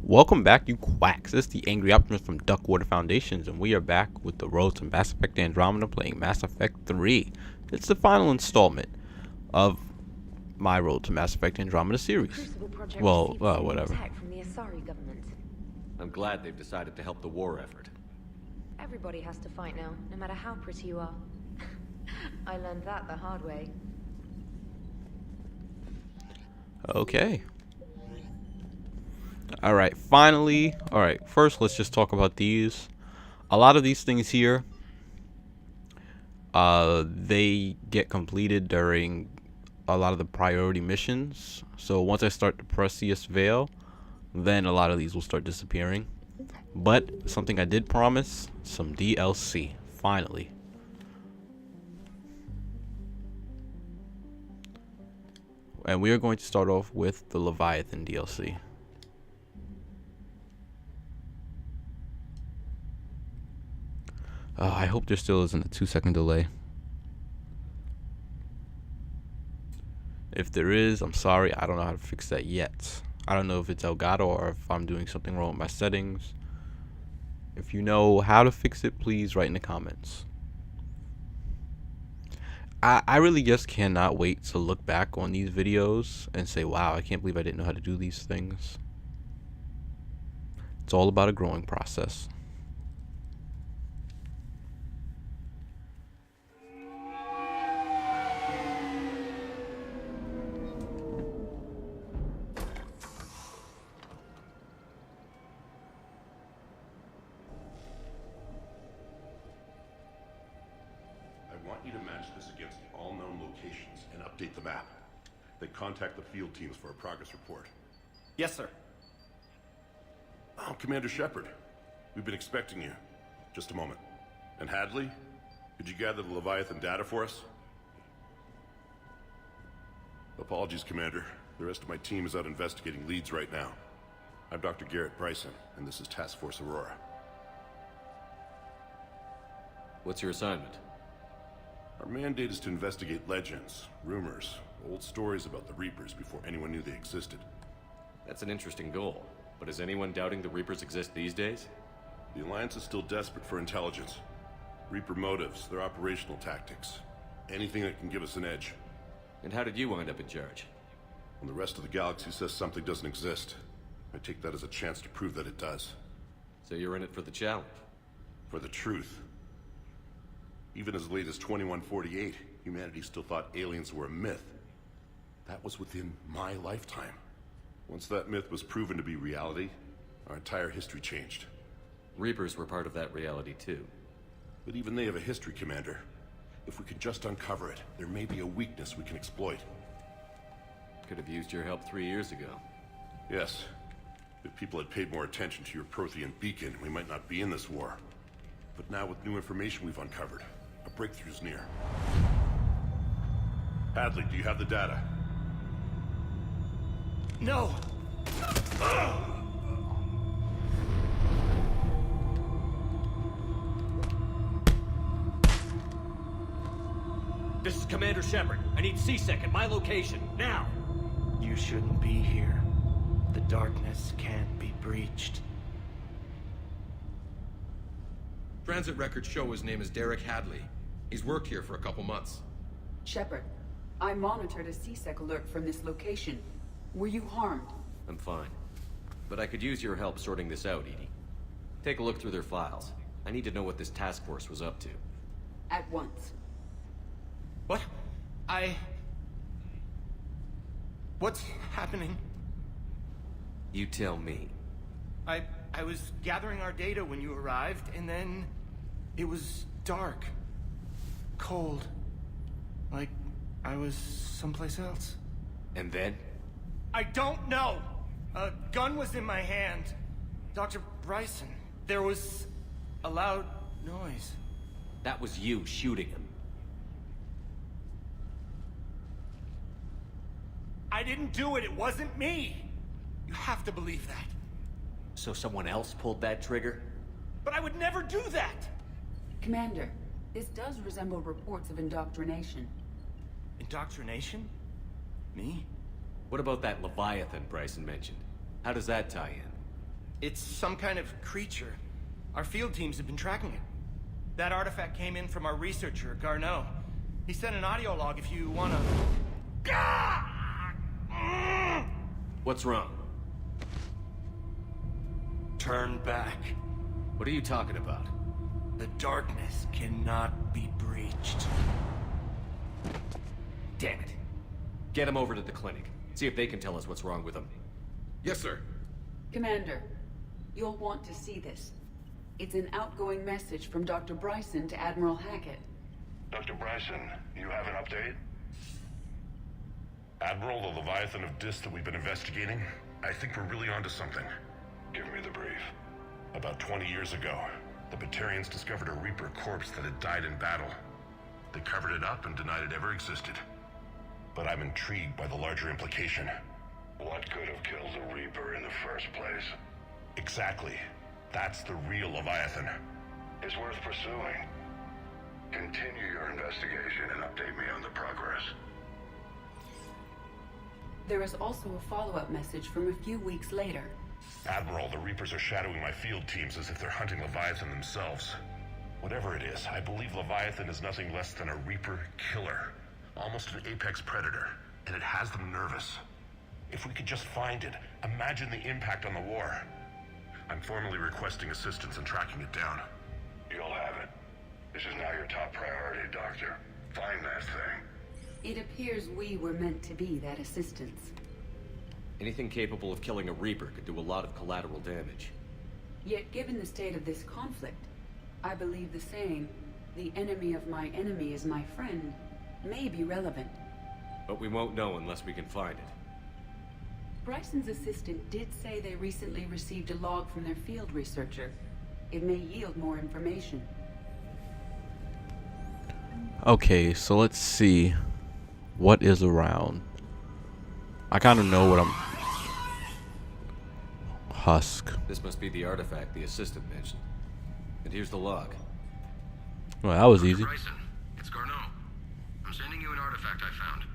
Welcome back, you quacks. It's the Angry Optimist from Duckwater Foundations, and we are back with the road to Mass Effect Andromeda playing Mass Effect 3. It's the final installment of my road to Mass Effect Andromeda series. Well, whatever. From the Asari government. I'm glad they've decided to help the war effort. Everybody has to fight now, no matter how pretty you are. I learned that the hard way. Okay. Alright, finally. Alright, first let's just talk about these. A lot of these things here, they get completed during a lot of the priority missions. So once I start the Precious Veil, then a lot of these will start disappearing. But something I did promise, some DLC, finally. And we are going to start off with the Leviathan DLC. I hope there still isn't a 2-second delay. If there is, I'm sorry, I don't know how to fix that yet. I don't know if it's Elgato or if I'm doing something wrong with my settings. If you know how to fix it, please write in the comments. I really just cannot wait to look back on these videos and say, wow, I can't believe I didn't know how to do these things. It's all about a growing process. I want you to match this against all known locations and update the map. Then contact the field teams for a progress report. Yes, sir. Oh, Commander Shepard. We've been expecting you. Just a moment. And Hadley? Could you gather the Leviathan data for us? Apologies, Commander. The rest of my team is out investigating leads right now. I'm Dr. Garrett Bryson, and this is Task Force Aurora. What's your assignment? Our mandate is to investigate legends, rumors, old stories about the Reapers before anyone knew they existed. That's an interesting goal. But is anyone doubting the Reapers exist these days? The Alliance is still desperate for intelligence. Reaper motives, their operational tactics. Anything that can give us an edge. And how did you wind up in charge? When the rest of the galaxy says something doesn't exist, I take that as a chance to prove that it does. So you're in it for the challenge? For the truth. Even as late as 2148, humanity still thought aliens were a myth. That was within my lifetime. Once that myth was proven to be reality, our entire history changed. Reapers were part of that reality too. But even they have a history, Commander. If we could just uncover it, there may be a weakness we can exploit. Could have used your help 3 years ago. Yes. If people had paid more attention to your Prothean beacon, we might not be in this war. But now with new information we've uncovered, a breakthrough's near. Hadley, do you have the data? No! This is Commander Shepard. I need C-Sec at my location, now! You shouldn't be here. The darkness can't be breached. Transit records show his name is Derek Hadley. He's worked here for a couple months. Shepard, I monitored a C-Sec alert from this location. Were you harmed? I'm fine. But I could use your help sorting this out, Edie. Take a look through their files. I need to know what this task force was up to. At once. What? What's happening? You tell me. I was gathering our data when you arrived, and then it was dark. Cold. Like I was someplace else. And then? I don't know! A gun was in my hand. Dr. Bryson, there was a loud noise. That was you shooting him. I didn't do it, it wasn't me! You have to believe that. So someone else pulled that trigger? But I would never do that! Commander, this does resemble reports of indoctrination. Indoctrination? Me? What about that Leviathan Bryson mentioned? How does that tie in? It's some kind of creature. Our field teams have been tracking it. That artifact came in from our researcher, Garneau. He sent an audio log if you wanna... What's wrong? Turn back. What are you talking about? The darkness cannot be breached. Damn it. Get him over to the clinic. See if they can tell us what's wrong with him. Yes, sir. Commander, you'll want to see this. It's an outgoing message from Dr. Bryson to Admiral Hackett. Dr. Bryson, you have an update? Admiral, the Leviathan of Dis that we've been investigating, I think we're really onto something. Give me the brief. About 20 years ago, the Batarians discovered a Reaper corpse that had died in battle. They covered it up and denied it ever existed. But I'm intrigued by the larger implication. What could have killed the Reaper in the first place? Exactly. That's the real Leviathan. It's worth pursuing. Continue your investigation and update me on the progress. There is also a follow-up message from a few weeks later. Admiral, the Reapers are shadowing my field teams as if they're hunting Leviathan themselves. Whatever it is, I believe Leviathan is nothing less than a Reaper killer. Almost an apex predator, and it has them nervous. If we could just find it, imagine the impact on the war. I'm formally requesting assistance in tracking it down. You'll have it. This is now your top priority, Doctor. Find that thing. It appears we were meant to be that assistance. Anything capable of killing a Reaper could do a lot of collateral damage. Yet given the state of this conflict, I believe the saying, "The enemy of my enemy is my friend," may be relevant. But we won't know unless we can find it. Bryson's assistant did say they recently received a log from their field researcher. It may yield more information. Okay, so let's see what is around. I kind of know what I'm... Husk. This must be the artifact the assistant mentioned. And here's the log. Well, that was easy. Bryson, it's Garneau. I'm sending you an artifact I found.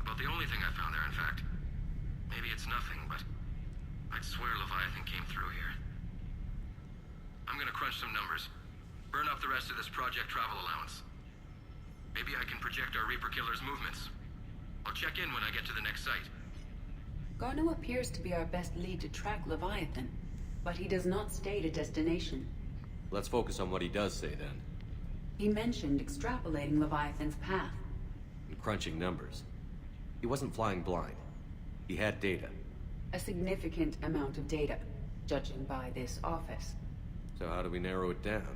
About the only thing I found there, in fact. Maybe it's nothing, but I'd swear Leviathan came through here. I'm gonna crunch some numbers. Burn up the rest of this project travel allowance. Maybe I can project our Reaper killer's movements. I'll check in when I get to the next site. Garneau appears to be our best lead to track Leviathan, but he does not state a destination. Let's focus on what he does say then. He mentioned extrapolating Leviathan's path. And crunching numbers. He wasn't flying blind. He had data. A significant amount of data, judging by this office. So how do we narrow it down?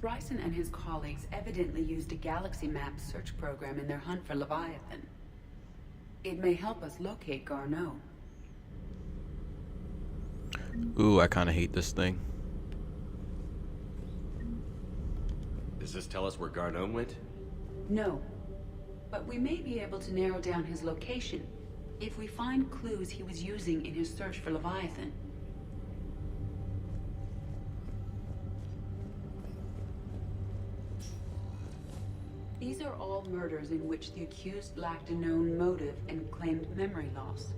Bryson and his colleagues evidently used a galaxy map search program in their hunt for Leviathan. It may help us locate Garneau. Ooh, I kind of hate this thing. Does this tell us where Garneau went? No, but we may be able to narrow down his location if we find clues he was using in his search for Leviathan. These are all murders in which the accused lacked a known motive and claimed memory loss.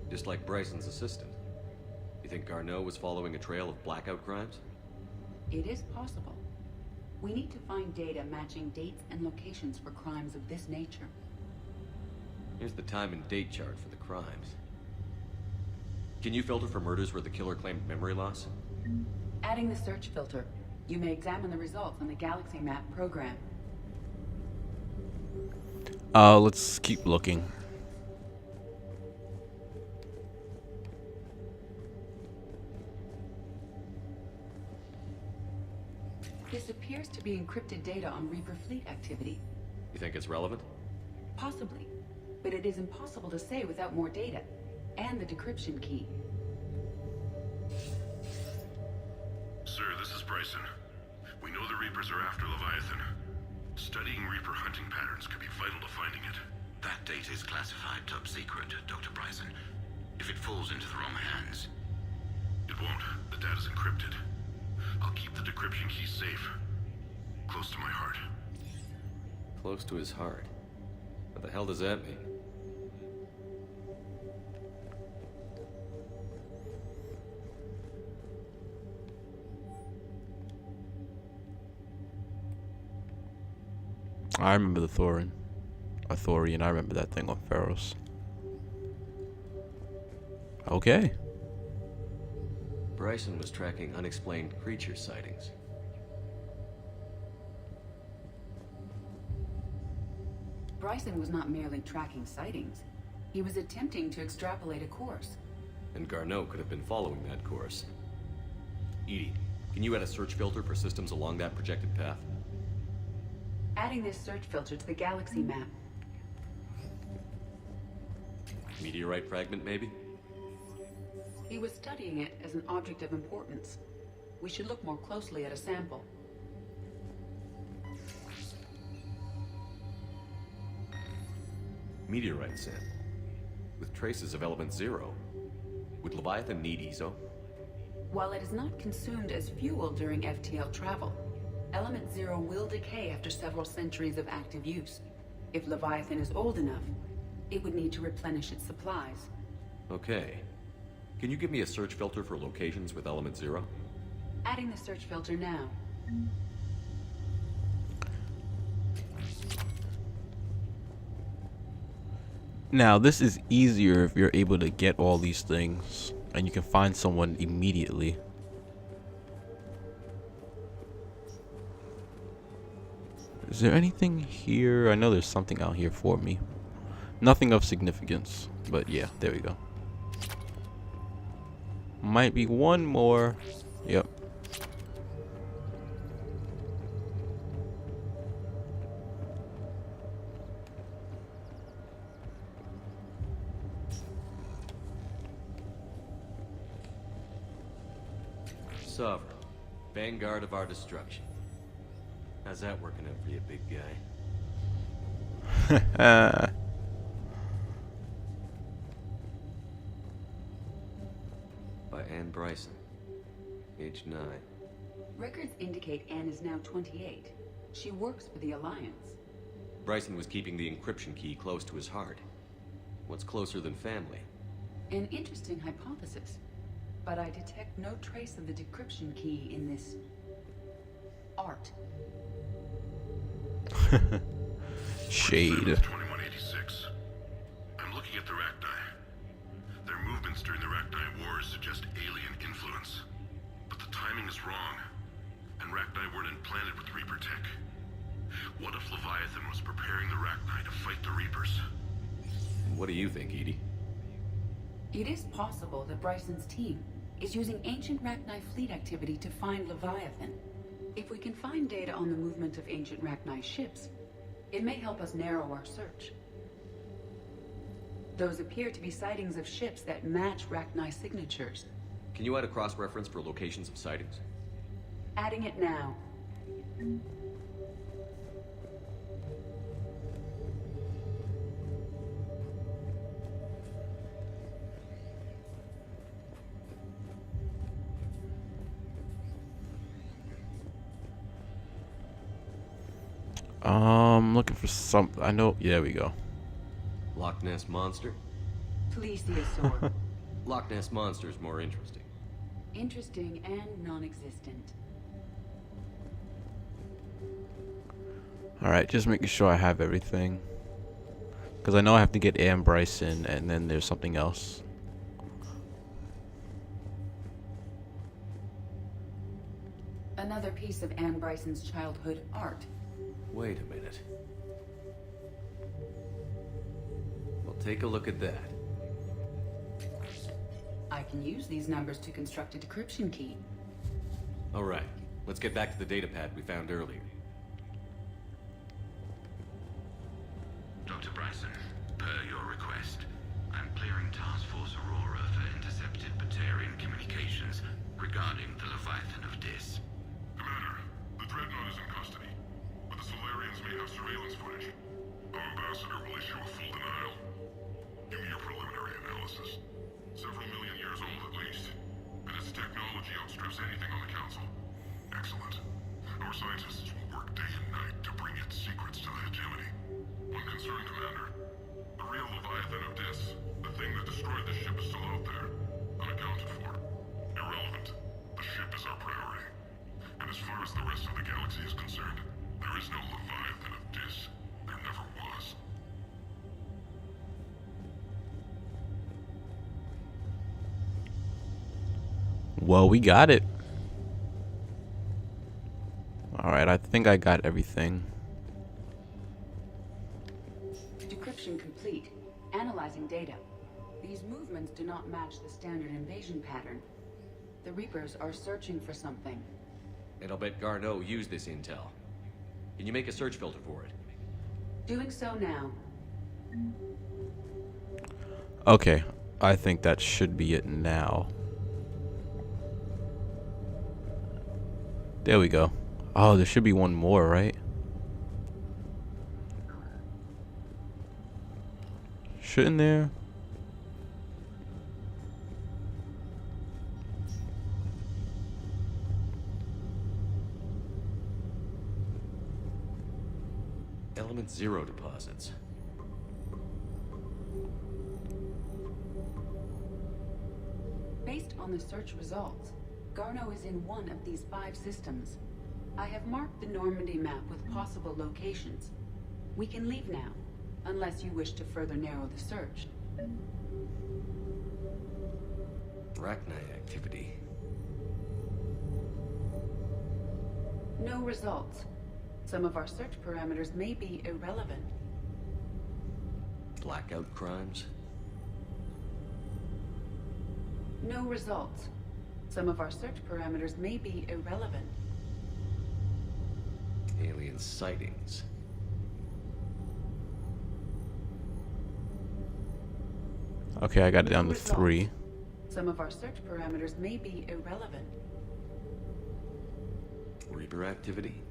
Just like Bryson's assistant. You think Garneau was following a trail of blackout crimes? It is possible. We need to find data matching dates and locations for crimes of this nature. Here's the time and date chart for the crimes. Can you filter for murders where the killer claimed memory loss? Adding the search filter, you may examine the results on the Galaxy Map program. Let's keep looking. This appears to be encrypted data on Reaper fleet activity. You think it's relevant? Possibly, but it is impossible to say without more data, and the decryption key. Sir, this is Bryson. We know the Reapers are after Leviathan. Studying Reaper hunting patterns could be vital to finding it. That data is classified top secret, Dr. Bryson. If it falls into the wrong hands... It won't. The data's encrypted. I'll keep the decryption key safe. Close to my heart. Close to his heart. What the hell does that mean? I remember the Thorian. I remember that thing on Pharos. Okay. Bryson was tracking unexplained creature sightings. Bryson was not merely tracking sightings. He was attempting to extrapolate a course. And Garneau could have been following that course. Edie, can you add a search filter for systems along that projected path? Adding this search filter to the galaxy map. Meteorite fragment, maybe? He was studying it as an object of importance. We should look more closely at a sample. Meteorite sample. With traces of element 0. Would Leviathan need ESO? While it is not consumed as fuel during FTL travel, element 0 will decay after several centuries of active use. If Leviathan is old enough, it would need to replenish its supplies. Okay. Can you give me a search filter for locations with element 0? Adding the search filter now. Now, this is easier if you're able to get all these things and you can find someone immediately. Is there anything here? I know there's something out here for me. Nothing of significance, but yeah, there we go. Might be one more. Yep. Sovereign. Vanguard of our destruction. How's that working out for you, big guy? By Anne Bryson. Age 9. Records indicate Anne is now 28. She works for the Alliance. Bryson was keeping the encryption key close to his heart. What's closer than family? An interesting hypothesis. But I detect no trace of the decryption key in this art. Shade. 2186. I'm looking at the Rachni. Their movements during the Rachni Wars suggest alien influence. But the timing is wrong. And Rachni weren't implanted with Reaper tech. What if Leviathan was preparing the Rachni to fight the Reapers? What do you think, Edie? It is possible that Bryson's team is using ancient Rachni fleet activity to find Leviathan. If we can find data on the movement of ancient Rachni ships, it may help us narrow our search. Those appear to be sightings of ships that match Rachni signatures. Can you add a cross-reference for locations of sightings? Adding it now. Looking for some. I know. Yeah, there we go. Loch Ness Monster? Plesiosaur. Loch Ness Monster is more interesting. Interesting and non-existent. Alright, just making sure I have everything. Because I know I have to get Anne Bryson, and then there's something else. Another piece of Anne Bryson's childhood art. Wait a minute. Well, take a look at that. I can use these numbers to construct a decryption key. All right, let's get back to the data pad we found earlier. Dr. Bryson, per your request, I'm clearing Task Force Aurora for intercepted Batarian communications regarding the Leviathan of Dis. Commander, the Dreadnought is in custody, but the Solarians may have surveillance footage. Our ambassador will issue a full denial. Give me your preliminary analysis. Several million years old at least, and its technology outstrips anything on the Council. Excellent. Our scientists will work day and night to bring its secrets to the hegemony. One concern, Commander. The real Leviathan of Dis, the thing that destroyed the ship, is still out there, unaccounted for. Irrelevant. The ship is our priority. And as far as the rest of the galaxy is concerned, there is no Leviathan of Dis. Well, we got it. Alright, I think I got everything. Decryption complete. Analyzing data. These movements do not match the standard invasion pattern. The Reapers are searching for something. And I'll bet Garneau used this intel. Can you make a search filter for it? Doing so now. Okay, I think that should be it now. There we go. Oh, there should be one more, right? Shouldn't there? Element 0 deposits. Based on the search results, Garneau is in one of these 5 systems. I have marked the Normandy map with possible locations. We can leave now, unless you wish to further narrow the search. Arachnite activity. No results. Some of our search parameters may be irrelevant. Blackout crimes. No results. Some of our search parameters may be irrelevant. Alien sightings. Okay, I got it down to Results. 3. Some of our search parameters may be irrelevant. Reaper activity.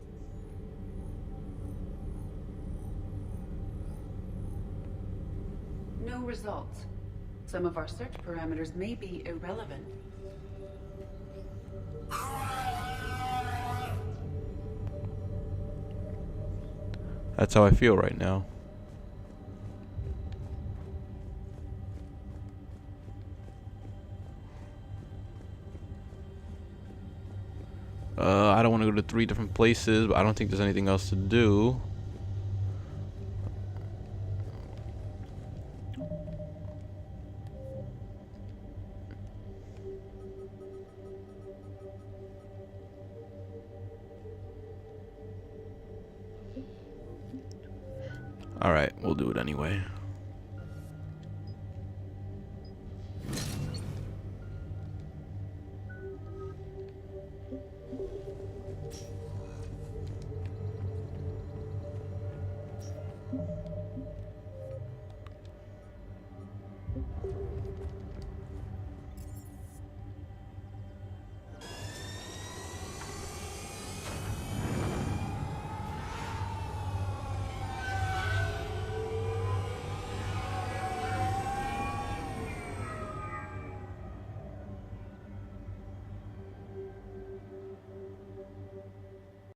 No results. Some of our search parameters may be irrelevant. That's how I feel right now. I don't want to go to 3 different places, but I don't think there's anything else to do. Alright, we'll do it anyway.